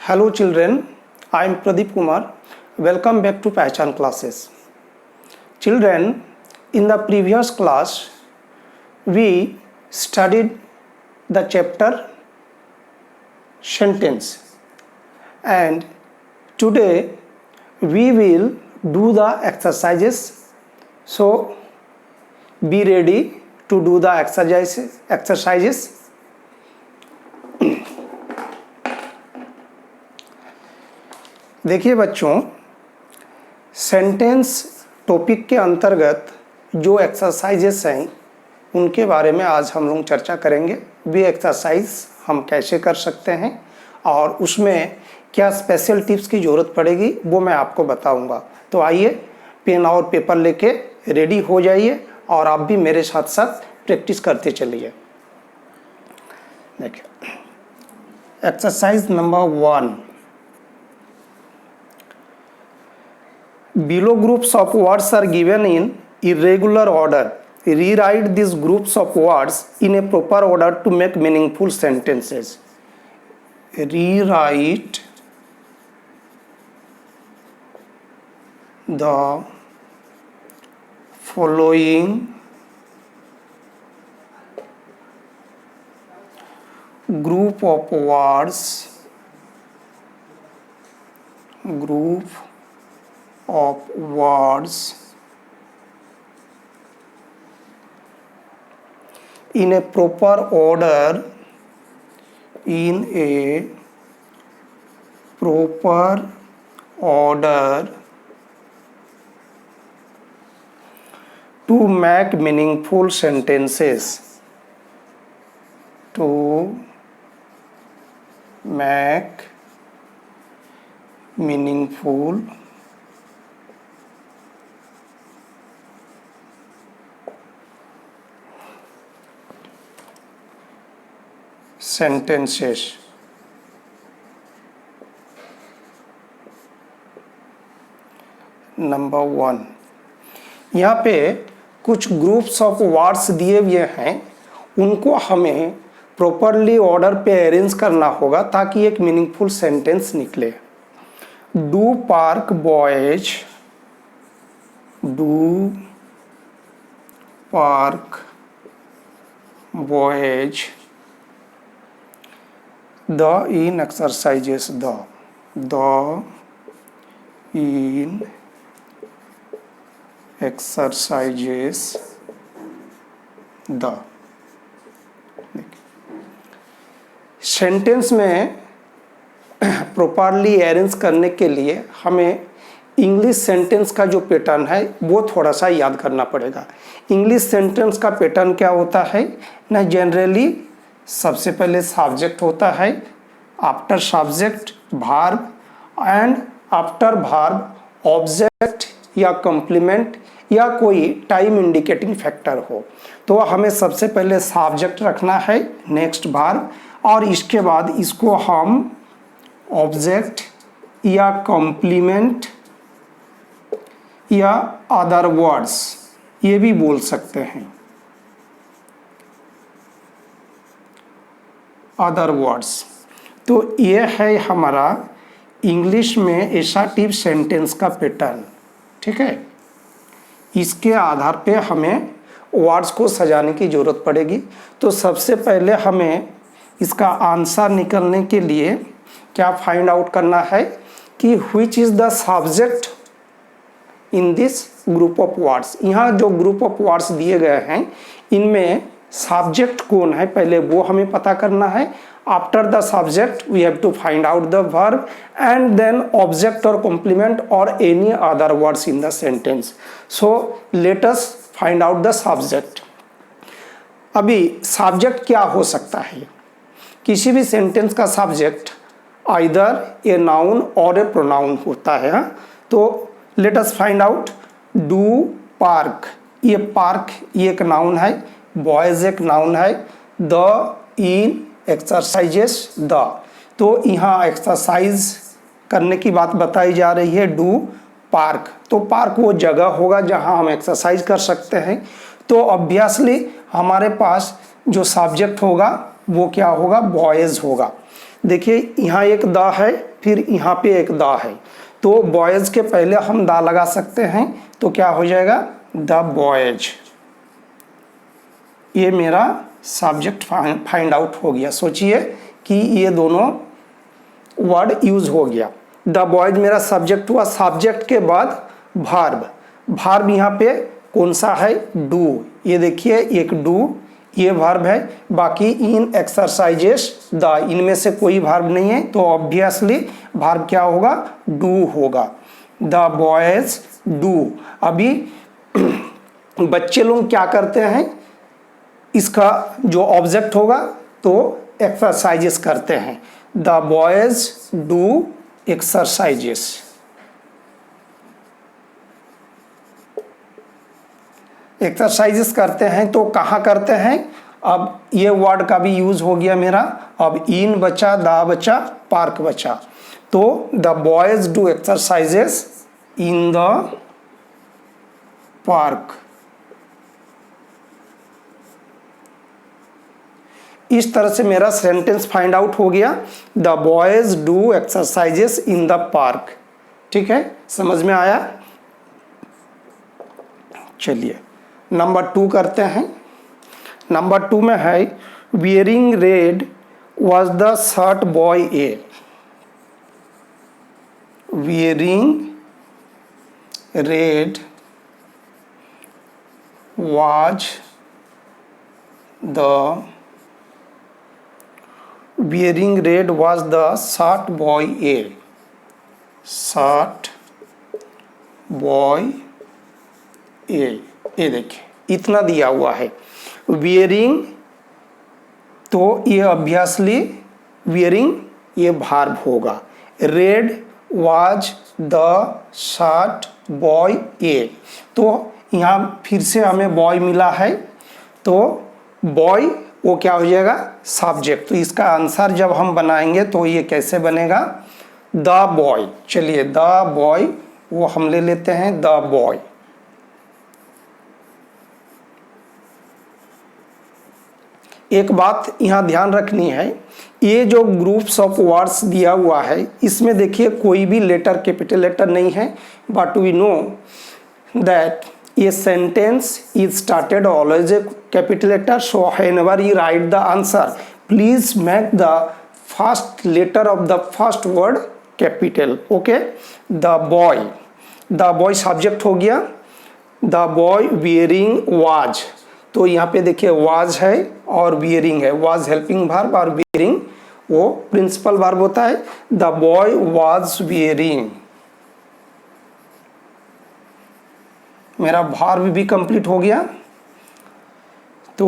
Hello children, I am Pradeep Kumar. Welcome back to Pehchan classes. Children, in the previous class, we studied the chapter sentence, and today we will do the exercises. So be ready to do the exercises. देखिए बच्चों, sentence topic के अंतर्गत जो exercises हैं उनके बारे में आज हम लोग चर्चा करेंगे। वे एक्सरसाइज हम कैसे कर सकते हैं और उसमें क्या स्पेशल टिप्स की ज़रूरत पड़ेगी वो मैं आपको बताऊंगा। तो आइए पेन और पेपर लेके रेडी हो जाइए और आप भी मेरे साथ साथ प्रैक्टिस करते चलिए। देखिए, exercise number 1। Below groups of words are given in irregular order. Rewrite these groups of words in a proper order to make meaningful sentences. Rewrite the following group of words in a proper order to make meaningful sentences. Sentences. Number 1, यहाँ पे कुछ groups of words दिए हुए हैं, उनको हमें properly order पे arrange करना होगा ताकि एक मीनिंगफुल सेंटेंस निकले। Do park boys the in exercises sentence में प्रॉपरली अरेंज करने के लिए हमें इंग्लिश सेंटेंस का जो पैटर्न है वो थोड़ा सा याद करना पड़ेगा। इंग्लिश सेंटेंस का पैटर्न क्या होता है ना, जनरली सबसे पहले सब्जेक्ट होता है, after subject verb and after verb object या कॉम्प्लीमेंट या कोई टाइम इंडिकेटिंग फैक्टर हो। तो हमें सबसे पहले सब्जेक्ट रखना है, नेक्स्ट वर्ब, और इसके बाद इसको हम ऑब्जेक्ट या कॉम्प्लीमेंट या अदर वर्ड्स ये भी बोल सकते हैं, अदर वर्ड्स। तो ये है हमारा इंग्लिश में एसर्टिव सेंटेंस का पैटर्न। ठीक है, इसके आधार पे हमें वर्ड्स को सजाने की ज़रूरत पड़ेगी। तो सबसे पहले हमें इसका आंसर निकलने के लिए क्या फाइंड आउट करना है कि which is the subject in this group of words. यहाँ जो ग्रुप ऑफ वर्ड्स दिए गए हैं इनमें सब्जेक्ट कौन है पहले वो हमें पता करना है। After the subject we have to find out the verb and then object और कॉम्प्लीमेंट और any other words in the sentence. So let us find out the subject. अभी सब्जेक्ट क्या हो सकता है? किसी भी सेंटेंस का सब्जेक्ट आइदर ए नाउन और ए प्रोनाउन होता है। तो late us find out. Do park, ये पार्क ये एक नाउन है, बॉयज एक नाउन है, द इन एक्सरसाइजेस द। तो यहाँ एक्सरसाइज करने की बात बताई जा रही है, डू पार्क। तो पार्क वो जगह होगा जहाँ हम एक्सरसाइज कर सकते हैं। तो ऑब्वियसली हमारे पास जो सब्जेक्ट होगा वो क्या होगा, बॉयज़ होगा। देखिए यहाँ एक द है, फिर यहाँ पे एक द है, तो बॉयज़ के पहले हम द लगा सकते हैं, तो क्या हो जाएगा, द बॉयज। ये मेरा सब्जेक्ट फाइंड आउट हो गया। सोचिए कि ये दोनों वर्ड यूज हो गया। द बॉयज मेरा सब्जेक्ट हुआ, सब्जेक्ट के बाद वर्ब, वर्ब यहाँ पे कौन सा है, डू। ये देखिए एक डू, ये वर्ब है। बाकी इन एक्सरसाइजेस द, इनमें से कोई वर्ब नहीं है, तो ऑब्वियसली वर्ब क्या होगा, डू होगा। The boys do. अभी बच्चे लोग क्या करते हैं, इसका जो ऑब्जेक्ट होगा तो एक्सरसाइजेस करते हैं। The boys do exercises. Exercises करते हैं तो कहाँ करते हैं, अब ये वर्ड का भी यूज हो गया मेरा। अब इन बचा, द बचा, पार्क बचा, तो the boys do exercises in the park. इस तरह से मेरा सेंटेंस फाइंड आउट हो गया, the boys do exercises in the park. ठीक है, समझ में आया। चलिए नंबर 2 करते हैं। नंबर 2 में है wearing red was the shirt boy A. Wearing red was the wearing red was the short boy a। short boy a, ये देखिए इतना दिया हुआ है। wearing तो ये ऑब्वियसली wearing ये वर्ब होगा। red was the short boy a, तो यहाँ फिर से हमें बॉय मिला है, तो बॉय वो क्या हो जाएगा, सब्जेक्ट। तो इसका आंसर जब हम बनाएंगे तो ये कैसे बनेगा, द बॉय। चलिए द बॉय वो हम ले लेते हैं, द बॉय। एक बात यहाँ ध्यान रखनी है, ये जो ग्रुप्स ऑफ वर्ड्स दिया हुआ है इसमें देखिए कोई भी लेटर कैपिटल लेटर नहीं है, but we know that a sentence is started always a capital letter, so whenever you write the answer please make the first letter of the first word capital। okay, the boy subject हो गया। the boy wearing was, तो यहाँ पे देखिए was है और wearing है, was helping verb और wearing वो principal verb होता है। the boy was wearing, मेरा वर्ब भी कंप्लीट हो गया। तो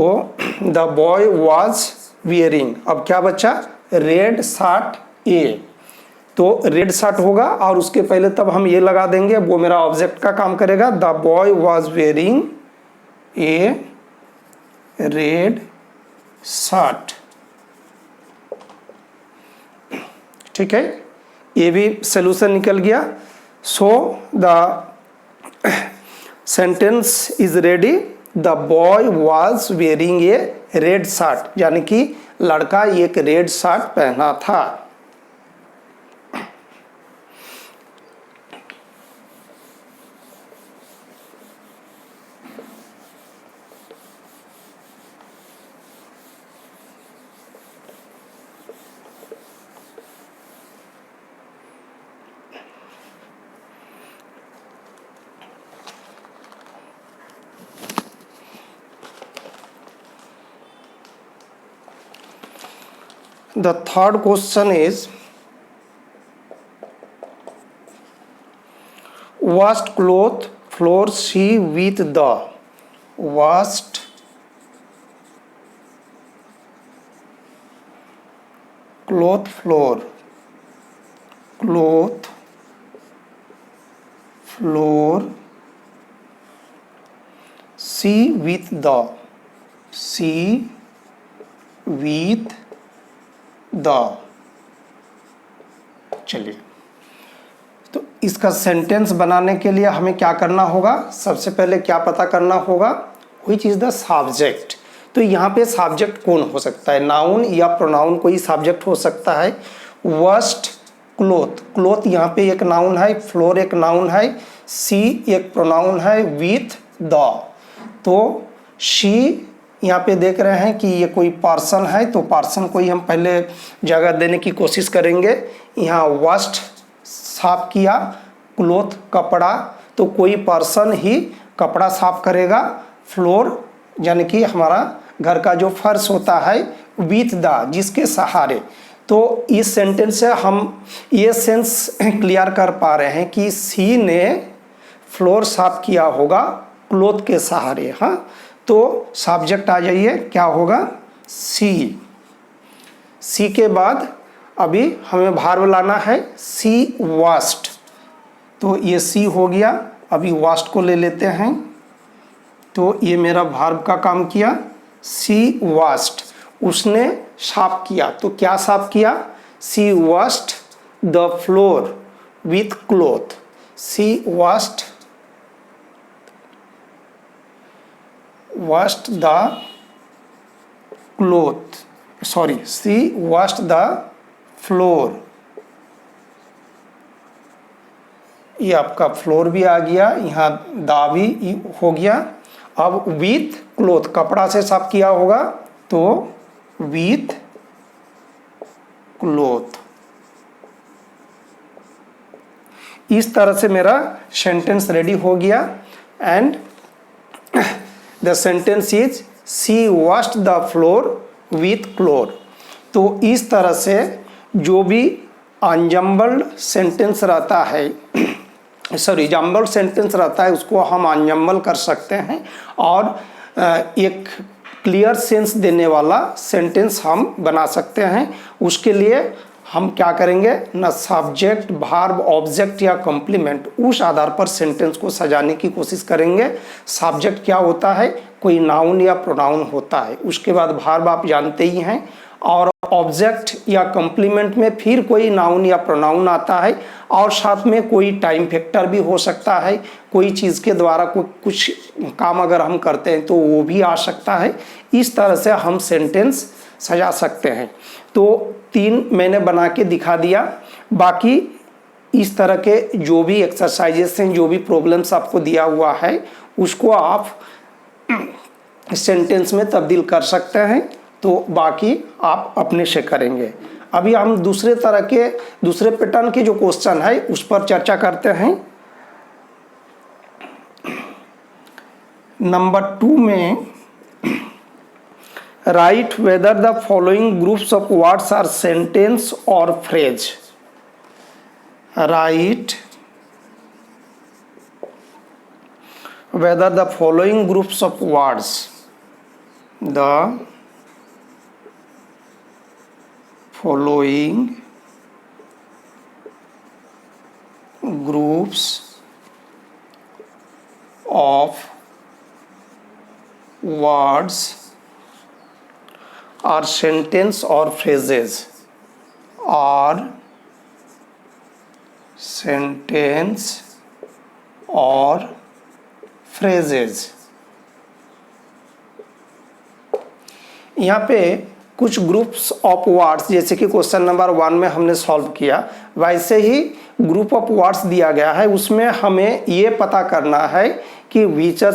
द बॉय वॉज वियरिंग, अब क्या बचा, रेड शर्ट ए, तो रेड शर्ट होगा और उसके पहले तब हम ये लगा देंगे, वो मेरा ऑब्जेक्ट का काम करेगा। The boy was wearing A red shirt. ठीक है, ये भी सोल्यूशन निकल गया। So the sentence is ready, the boy was wearing A red shirt, यानी कि लड़का एक रेड शर्ट पहना था। The third question is, washed cloth floor she with the, washed cloth floor she with the, चलिए तो इसका सेंटेंस बनाने के लिए हमें क्या करना होगा, सबसे पहले क्या पता करना होगा, व्हिच इज द सब्जेक्ट। तो यहाँ पे सब्जेक्ट कौन हो सकता है, नाउन या प्रोनाउन कोई सब्जेक्ट हो सकता है। वर्स्ट क्लोथ, क्लोथ यहाँ पे एक नाउन है, फ्लोर एक नाउन है, सी एक प्रोनाउन है विथ द। तो शी यहाँ पे देख रहे हैं कि ये कोई पर्सन है, तो पर्सन को ही हम पहले जगह देने की कोशिश करेंगे। यहाँ वर्स्ट साफ किया, क्लोथ कपड़ा, तो कोई पर्सन ही कपड़ा साफ करेगा। फ्लोर यानी कि हमारा घर का जो फर्श होता है, विथ द जिसके सहारे। तो इस सेंटेंस से हम ये सेंस क्लियर कर पा रहे हैं कि सी ने फ्लोर साफ किया होगा क्लोथ के सहारे। हाँ, तो सब्जेक्ट आ जाइए, क्या होगा, सी। सी के बाद अभी हमें वर्ब लाना है, सी वॉश्ड। तो ये सी हो गया, अभी वॉश्ड को ले लेते हैं। तो ये मेरा वर्ब का काम किया, सी वॉश्ड, उसने साफ किया। तो क्या साफ किया, she washed the floor with cloth. She washed the cloth, sorry, she washed the floor। ये आपका फ्लोर भी आ गया, यहाँ दा भी हो गया। अब विथ क्लोथ, कपड़ा से साफ किया होगा, तो विथ क्लोथ। इस तरह से मेरा सेंटेंस रेडी हो गया। And the sentence is she washed the floor with cloth. तो इस तरह से जो भी अनजम्बल्ड सेंटेंस रहता है, सॉरी जम्बल्ड सेंटेंस रहता है, उसको हम अनजम्बल कर सकते हैं और एक क्लियर सेंस देने वाला सेंटेंस हम बना सकते हैं। उसके लिए हम क्या करेंगे ना, सब्जेक्ट, वर्ब, ऑब्जेक्ट या कॉम्प्लीमेंट, उस आधार पर सेंटेंस को सजाने की कोशिश करेंगे। सब्जेक्ट क्या होता है, कोई नाउन या प्रोनाउन होता है। उसके बाद वर्ब आप जानते ही हैं, और ऑब्जेक्ट या कॉम्प्लीमेंट में फिर कोई नाउन या प्रोनाउन आता है, और साथ में कोई टाइम फैक्टर भी हो सकता है। कोई चीज़ के द्वारा कुछ काम अगर हम करते हैं तो वो भी आ सकता है। इस तरह से हम सेंटेंस सजा सकते हैं। तो 3 मैंने बना के दिखा दिया। बाकी इस तरह के जो भी एक्सरसाइजेस हैं, जो भी प्रॉब्लम्स आपको दिया हुआ है, उसको आप सेंटेंस में तब्दील कर सकते हैं। तो बाकी आप अपने से करेंगे। अभी हम दूसरे पैटर्न के जो क्वेश्चन है उस पर चर्चा करते हैं। नंबर 2 में write whether the following groups of words are sentence और phrase. Write whether the following groups of words, the following groups of words or sentence or phrases, or sentence or phrases। यहाँ पे कुछ groups of words, जैसे कि question number 1 में हमने solve किया, वैसे ही ग्रुप ऑफ वर्ड्स दिया गया है। उसमें हमें ये पता करना है कि which are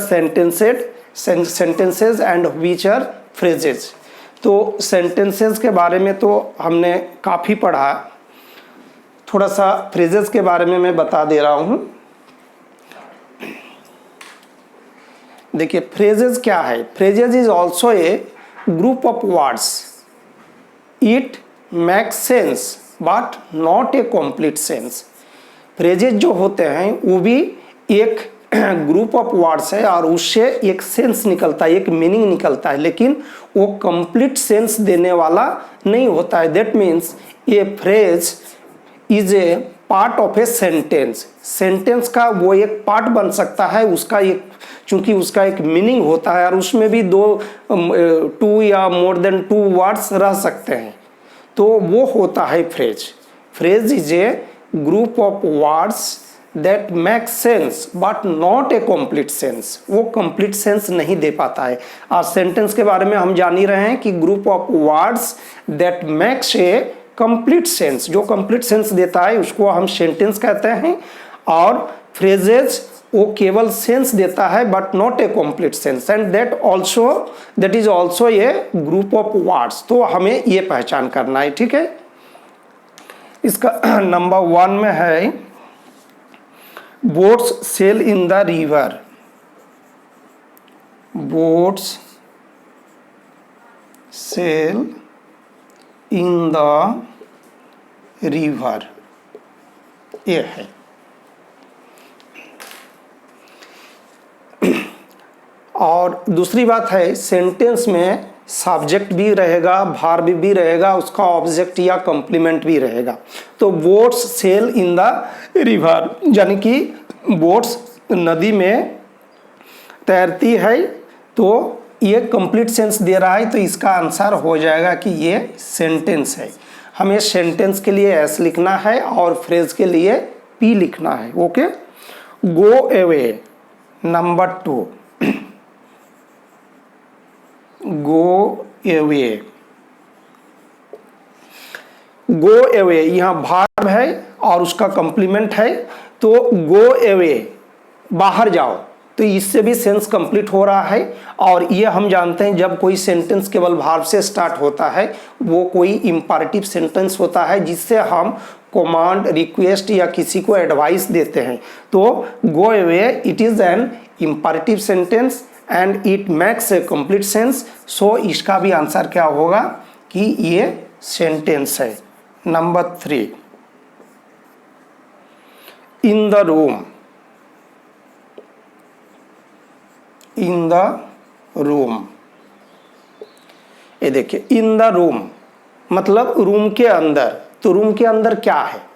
sentences and which are phrases. तो सेंटेंसेज के बारे में तो हमने काफ़ी पढ़ा, थोड़ा सा फ्रेजेज के बारे में मैं बता दे रहा हूँ। देखिए फ्रेजेज क्या है। Phrases is also a group of words. It makes sense but not a complete sense. Phrases जो होते हैं वो भी एक ग्रुप ऑफ वर्ड्स है और उससे एक सेंस निकलता है, एक मीनिंग निकलता है, लेकिन वो कंप्लीट सेंस देने वाला नहीं होता है। That means A phrase is a part of a sentence. Sentence का वो एक पार्ट बन सकता है, उसका एक, चूंकि उसका एक मीनिंग होता है और उसमें भी 2 या मोर देन 2 वर्ड्स रह सकते हैं, तो वो होता है phrase. Phrase is a group of words that makes sense but not a complete sense, वो कंप्लीट सेंस नहीं दे पाता है। आज सेंटेंस के बारे में हम जान ही रहे हैं कि group of words that makes a complete sense, जो कंप्लीट सेंस देता है उसको हम सेंटेंस कहते हैं, और फ्रेजेस वो केवल सेंस देता है but not a complete sense, and that is also a group of words. तो हमें ये पहचान करना है, ठीक है। इसका नंबर 1 में है boats sail in the river, boats sail in the river, ये है। और दूसरी बात है सेंटेंस में सब्जेक्ट भी रहेगा, वर्ब भी रहेगा, उसका ऑब्जेक्ट या कंप्लीमेंट भी रहेगा। तो boats sail in the river यानी कि बोट्स नदी में तैरती है, तो ये कंप्लीट सेंस दे रहा है, तो इसका आंसर हो जाएगा कि ये सेंटेंस है। हमें सेंटेंस के लिए एस लिखना है और फ्रेज के लिए पी लिखना है, okay. Go away number 2, go away, go away यहाँ वर्ब है और उसका कंप्लीमेंट है, तो गो अवे बाहर जाओ, तो इससे भी सेंस कंप्लीट हो रहा है। और ये हम जानते हैं जब कोई सेंटेंस केवल वर्ब से स्टार्ट होता है वो कोई इंपैरेटिव सेंटेंस होता है, जिससे हम कमांड, रिक्वेस्ट या किसी को एडवाइस देते हैं। तो go away it is an imperative sentence and it makes a complete sense, so इसका भी आंसर क्या होगा कि ये सेंटेंस है। Number 3, in the room, in the room, ये देखिए इन द रूम मतलब रूम के अंदर, तो रूम के अंदर क्या है,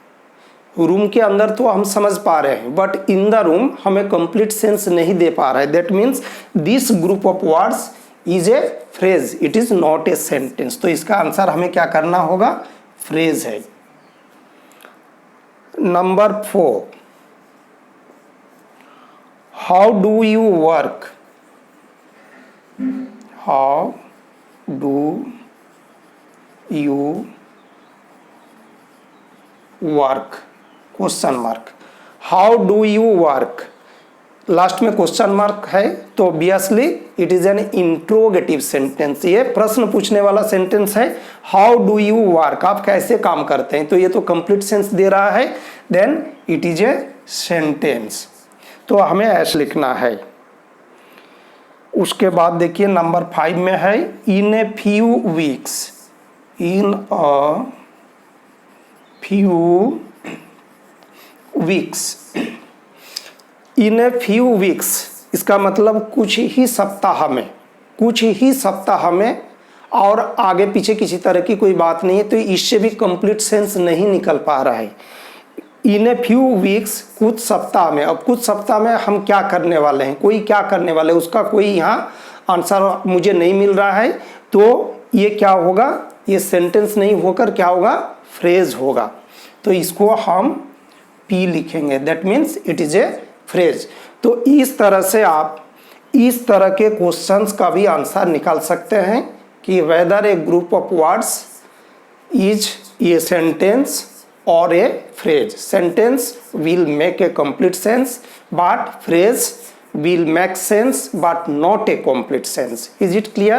रूम के अंदर तो हम समझ पा रहे हैं, बट इन द रूम हमें कंप्लीट सेंस नहीं दे पा रहा है। That means this group of words is A phrase, it is not a sentence. तो इसका आंसर हमें क्या करना होगा, फ्रेज है। Number 4, how do you work, how do you work, question mark, how do you work, last में question mark है, तो obviously it is N interrogative sentence, ये प्रश्न पूछने वाला सेंटेंस है। हाउ डू यू वर्क, आप कैसे काम करते हैं, तो ये तो कंप्लीट सेंस दे रहा है, then it is a sentence. तो हमें ऐसे लिखना है। उसके बाद देखिए नंबर 5 में है in a few weeks, in a few weeks, in a few weeks इसका मतलब कुछ ही सप्ताह में, कुछ ही सप्ताह में, और आगे पीछे किसी तरह की कोई बात नहीं है, तो इससे भी कंप्लीट सेंस नहीं निकल पा रहा है। इन ए फ्यू वीक्स कुछ सप्ताह में, अब कुछ सप्ताह में हम क्या करने वाले हैं, कोई क्या करने वाले हैं, उसका कोई यहाँ आंसर मुझे नहीं मिल रहा है, तो ये क्या होगा, ये सेंटेंस नहीं होकर क्या होगा, फ्रेज होगा। तो इसको हम पी लिखेंगे, that means it is A phrase. तो इस तरह से आप इस तरह के क्वेश्चंस का भी आंसर निकाल सकते हैं कि whether a group of words is a sentence और a phrase. Sentence will make a complete sense but phrase will make sense but not a complete sense. Is it clear?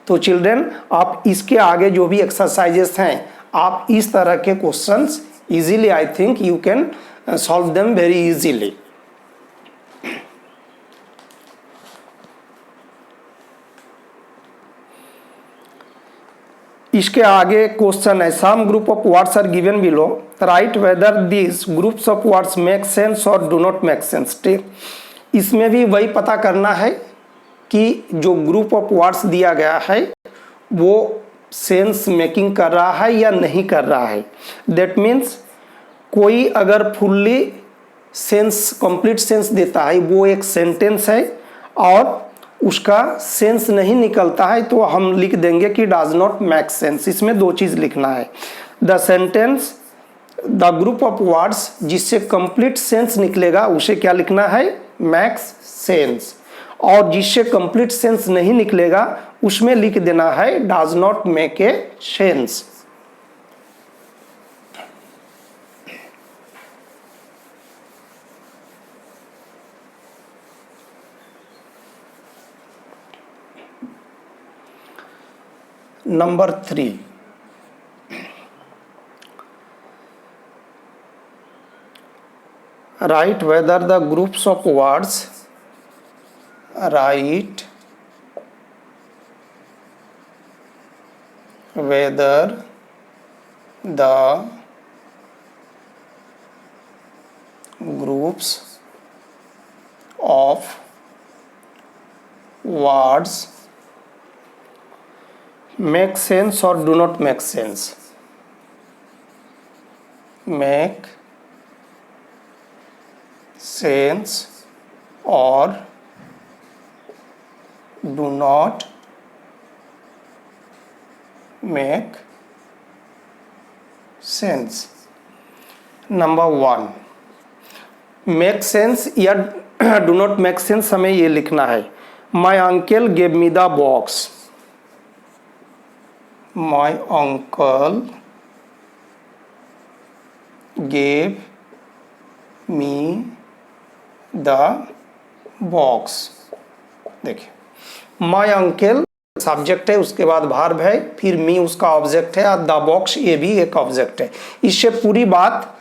तो children आप इसके आगे जो भी एक्सरसाइजेस हैं आप इस तरह के questions easily, I think you can solve them very easily. इसके आगे क्वेश्चन है some group of words are given below, write whether this groups of words make sense और डू नॉट मेक सेंस। ठीक, इसमें भी वही पता करना है कि जो ग्रुप ऑफ वर्ड्स दिया गया है वो सेंस मेकिंग कर रहा है या नहीं कर रहा है। दैट मीन्स कोई अगर फुल्ली सेंस, कंप्लीट सेंस देता है वो एक सेंटेंस है, और उसका सेंस नहीं निकलता है तो हम लिख देंगे कि डज नॉट मेक सेंस। इसमें दो चीज़ लिखना है, the sentence the group of words जिससे कंप्लीट सेंस निकलेगा उसे क्या लिखना है, मैक्स सेंस। और जिससे कंप्लीट सेंस नहीं निकलेगा उसमें लिख देना है does not make a sense. Number 3, write whether the groups of words, write whether the groups of words make sense or do not make sense, make sense or do not make sense। Number 1, make sense या do not make sense हमें ये लिखना है, my uncle gave me the box, my uncle gave me the box. देखिए my uncle subject है, उसके बाद verb है, फिर मी उसका ऑब्जेक्ट है और द बॉक्स ये भी एक ऑब्जेक्ट है। इससे पूरी बात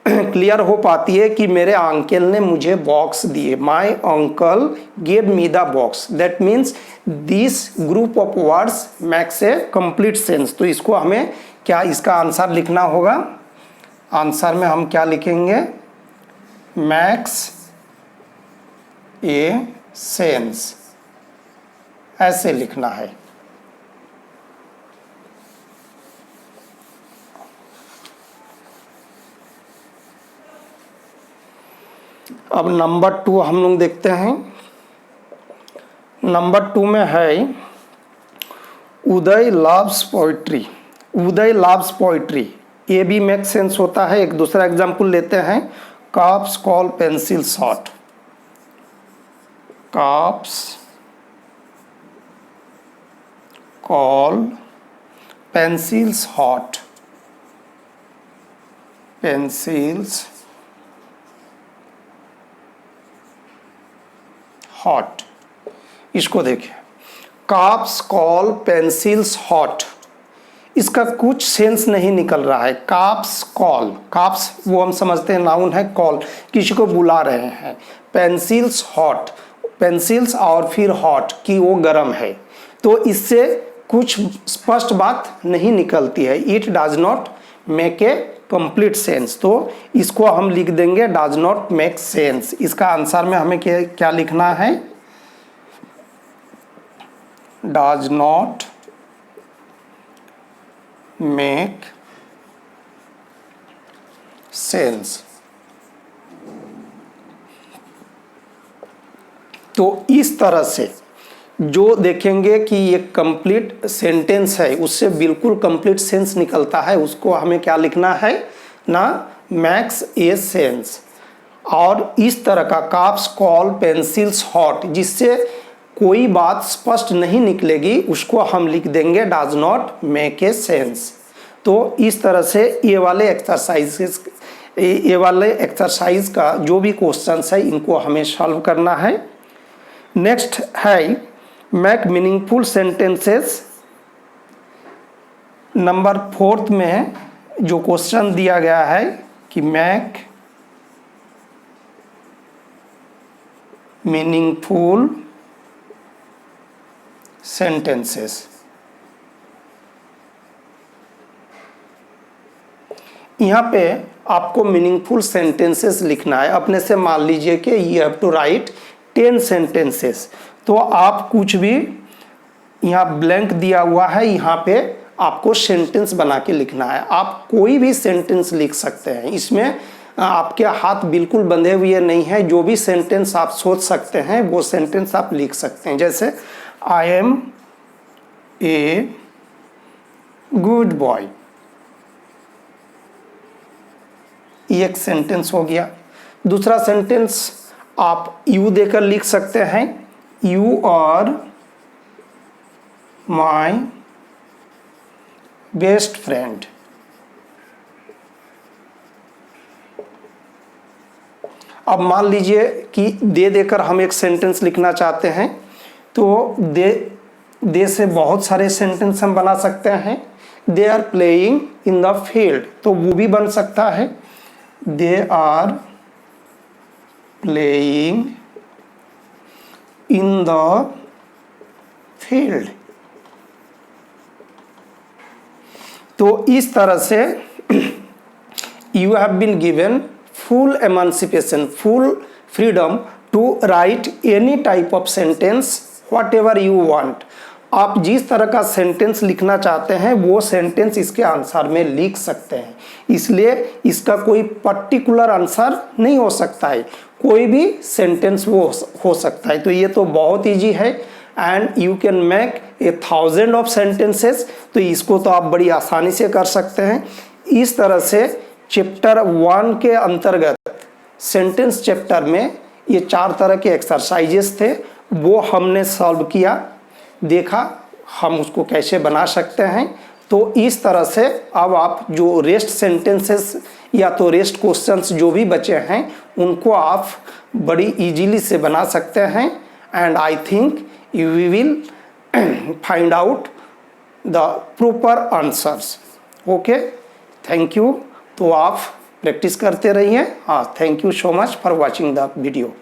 क्लियर हो पाती है कि मेरे अंकल ने मुझे बॉक्स दिए। My uncle gave me the box, that means this group of words max A complete sense. तो इसको हमें क्या इसका आंसर लिखना होगा, आंसर में हम क्या लिखेंगे, मैक्स ए सेंस, ऐसे लिखना है। अब नंबर 2 हम लोग देखते हैं। नंबर 2 में है उदय लव्स पोइट्री, उदय लव्स पोइट्री, ये भी मेक सेंस होता है। एक दूसरा एग्जाम्पल लेते हैं, cups call pencil shot, cups call pencils hot, pencils hot. इसको देखिए, कप्स कॉल पेंसिल्स हॉट, इसका कुछ सेंस नहीं निकल रहा है। कप्स कॉल, कप्स वो हम समझते हैं नाउन है, कॉल किसी को बुला रहे हैं। पेंसिल्स हॉट, पेंसिल्स और फिर हॉट कि वो गर्म है, तो इससे कुछ स्पष्ट बात नहीं निकलती है। It does not make a complete sense, तो इसको हम लिख देंगे डज नॉट मेक सेंस। इसका आंसर में हमें क्या लिखना है, डज नॉट मेक सेंस। तो इस तरह से जो देखेंगे कि ये कंप्लीट सेंटेंस है उससे बिल्कुल कंप्लीट सेंस निकलता है, उसको हमें क्या लिखना है ना, मैक्स ए सेंस। और इस तरह का कप्स कॉल पेंसिल्स हॉट, जिससे कोई बात स्पष्ट नहीं निकलेगी, उसको हम लिख देंगे does not make a sense. तो इस तरह से ये वाले एक्सरसाइज का जो भी क्वेश्चंस है इनको हमें सॉल्व करना है। नेक्स्ट है मेक मीनिंगफुल सेंटेंसेस। नंबर 4 में जो क्वेश्चन दिया गया है कि मेक मीनिंगफुल सेंटेंसेस, यहाँ पे आपको मीनिंगफुल सेंटेंसेस लिखना है। अपने से मान लीजिए कि you have to write 10 sentences, तो आप कुछ भी यहाँ ब्लैंक दिया हुआ है, यहाँ पे आपको सेंटेंस बना के लिखना है। आप कोई भी सेंटेंस लिख सकते हैं, इसमें आपके हाथ बिल्कुल बंधे हुए नहीं है। जो भी सेंटेंस आप सोच सकते हैं वो सेंटेंस आप लिख सकते हैं। जैसे I am a good boy, ये एक सेंटेंस हो गया। दूसरा सेंटेंस आप यू देकर लिख सकते हैं, you are my best friend. अब मान लीजिए कि दे देकर हम एक सेंटेंस लिखना चाहते हैं, तो दे से बहुत सारे सेंटेंस हम बना सकते हैं। They are playing in the field, तो वो भी बन सकता है, they are playing in the field. तो इस तरह से you have been given full emancipation, full freedom to write any type of sentence whatever you want। आप जिस तरह का सेंटेंस लिखना चाहते हैं वो सेंटेंस इसके आंसर में लिख सकते हैं, इसलिए इसका कोई पर्टिकुलर आंसर नहीं हो सकता है, कोई भी सेंटेंस वो हो सकता है। तो ये तो बहुत इजी है and you can make 1000 of sentences. तो इसको तो आप बड़ी आसानी से कर सकते हैं। इस तरह से चैप्टर 1 के अंतर्गत सेंटेंस चैप्टर में ये 4 तरह के एक्सरसाइजेस थे, वो हमने सॉल्व किया, देखा हम उसको कैसे बना सकते हैं। तो इस तरह से अब आप जो रेस्ट सेंटेंसेस या तो रेस्ट क्वेश्चंस जो भी बचे हैं उनको आप बड़ी इजीली से बना सकते हैं and I think you will find out the proper answers. Okay, thank you. तो आप प्रैक्टिस करते रहिए। हाँ, thank you so much for watching the video.